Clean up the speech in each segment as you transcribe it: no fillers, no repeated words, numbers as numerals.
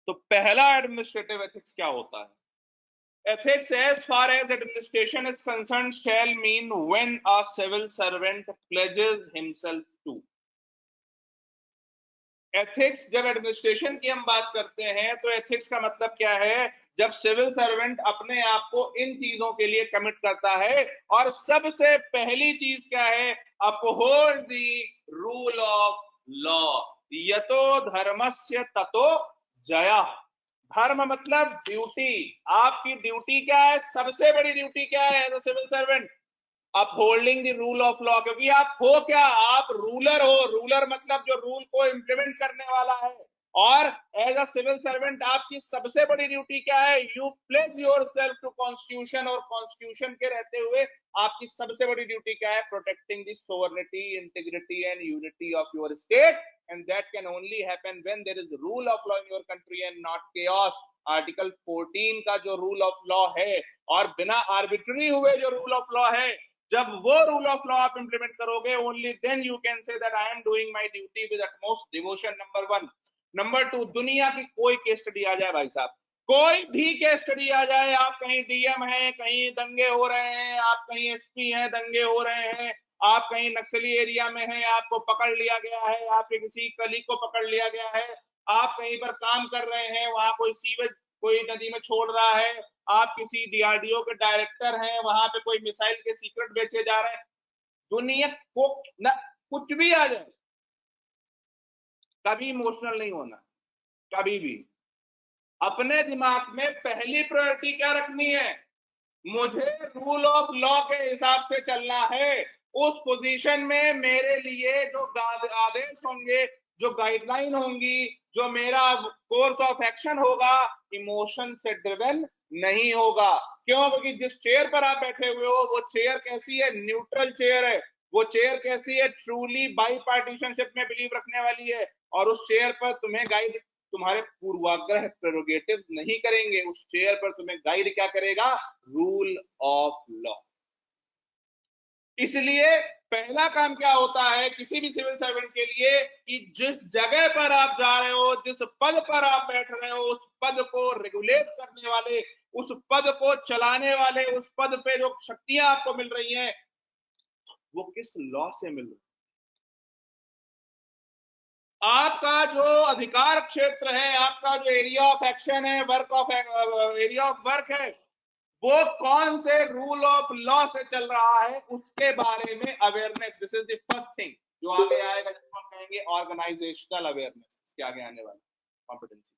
तो पहला administrative ethics क्या होता है? Ethics, as far as administration is concerned, shall mean when a civil servant pledges himself to. Ethics, जब administration की हम बात करते हैं तो एथिक्स का मतलब क्या है? जब सिविल सर्वेंट अपने आप को इन चीजों के लिए कमिट करता है, और सबसे पहली चीज क्या है? Uphold the rule of law. यतो धर्मस्य ततो जयः। धर्म मतलब ड्यूटी। आपकी ड्यूटी क्या है? सबसे बड़ी ड्यूटी क्या है as a civil servant? Upholding the rule of law. क्योंकि आप हो क्या? आप रूलर हो। रूलर मतलब जो रूल को इंप्लीमेंट करने वाला है। और एज अ सिविल सर्वेंट आपकी सबसे बड़ी ड्यूटी क्या है? You pledge yourself to constitution, और कॉन्स्टिट्यूशन के रहते हुए आपकी सबसे बड़ी ड्यूटी क्या है? Protecting the sovereignty, integrity and unity of your state, and that can only happen when there is rule of law in your country and not chaos. Article 14 का जो रूल ऑफ लॉ है, और बिना arbitrary हुए जो rule of law है, जब वो रूल ऑफ लॉ आप इंप्लीमेंट करोगे, only then you can say that I am doing my duty with utmost devotion. Number 1। Number 2, दुनिया की कोई केस स्टडी आ जाए भाई साहब, कोई भी केस स्टडी आ जाए, आप कहीं डीएम हैं, कहीं दंगे हो रहे हैं, आप कहीं एसपी हैं, दंगे हो रहे हैं, आप कहीं नक्सली एरिया में हैं, आपको पकड़ लिया गया है, आपके किसी कलीग को पकड़ लिया गया है, आप कहीं पर काम कर रहे हैं, वहां कोई सीवेज कोई नदी में छोड़ रहा है, आप किसी डीआरडीओ के डायरेक्टर हैं, वहां पे कोई मिसाइल के सीक्रेट बेचे जा रहे हैं, दुनिया को न कुछ भी आ जाए, कभी इमोशनल नहीं होना, कभी भी। अपने दिमाग में पहली प्रायोरिटी क्या रखनी है? मुझे रूल ऑफ लॉ के हिसाब से चलना है। उस पोजीशन में मेरे लिए जो आदेश होंगे, जो गाइडलाइन होंगी, जो मेरा कोर्स ऑफ एक्शन होगा, इमोशन से ड्रिवन नहीं होगा। क्यों? क्योंकि जिस चेयर पर आप बैठे हुए हो वो चेयर कैसी है? न्यूट्रल चेयर है। वो चेयर कैसी है? ट्रूली बाई पार्टीशनशिप में बिलीव रखने वाली है। और उस चेयर पर तुम्हें गाइड तुम्हारे पूर्वाग्रह प्रेरोगेटिव नहीं करेंगे। उस चेयर पर तुम्हें गाइड क्या करेगा? Rule of law. इसलिए पहला काम क्या होता है किसी भी सिविल सर्वेंट के लिए, कि जिस जगह पर आप जा रहे हो, जिस पद पर आप बैठ रहे हो, उस पद को रेगुलेट करने वाले, उस पद को चलाने वाले, उस पद पे जो शक्तियां आपको मिल रही हैं, वो किस लॉ से मिल रही है। आपका जो अधिकार क्षेत्र है, आपका जो एरिया ऑफ एक्शन है, एरिया ऑफ वर्क है, वो कौन से रूल ऑफ लॉ से चल रहा है, उसके बारे में awareness. This is the first thing जो आगे आएगा, जिसको हम कहेंगे ऑर्गेनाइजेशनल अवेयरनेस। इसके आगे आने वाली कॉम्पिटेंसी।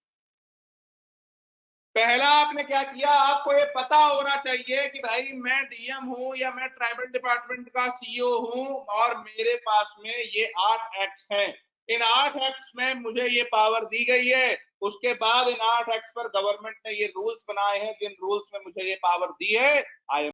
पहला आपने क्या किया? आपको ये पता होना चाहिए कि भाई मैं डीएम हूं या मैं ट्राइबल डिपार्टमेंट का सीईओ हूं, और मेरे पास में ये 8 एक्ट्स हैं। इन 8 एक्ट्स में मुझे ये पावर दी गई है। उसके बाद इन 8 एक्ट्स पर गवर्नमेंट ने ये रूल्स बनाए हैं, जिन रूल्स में मुझे ये पावर दी है, आई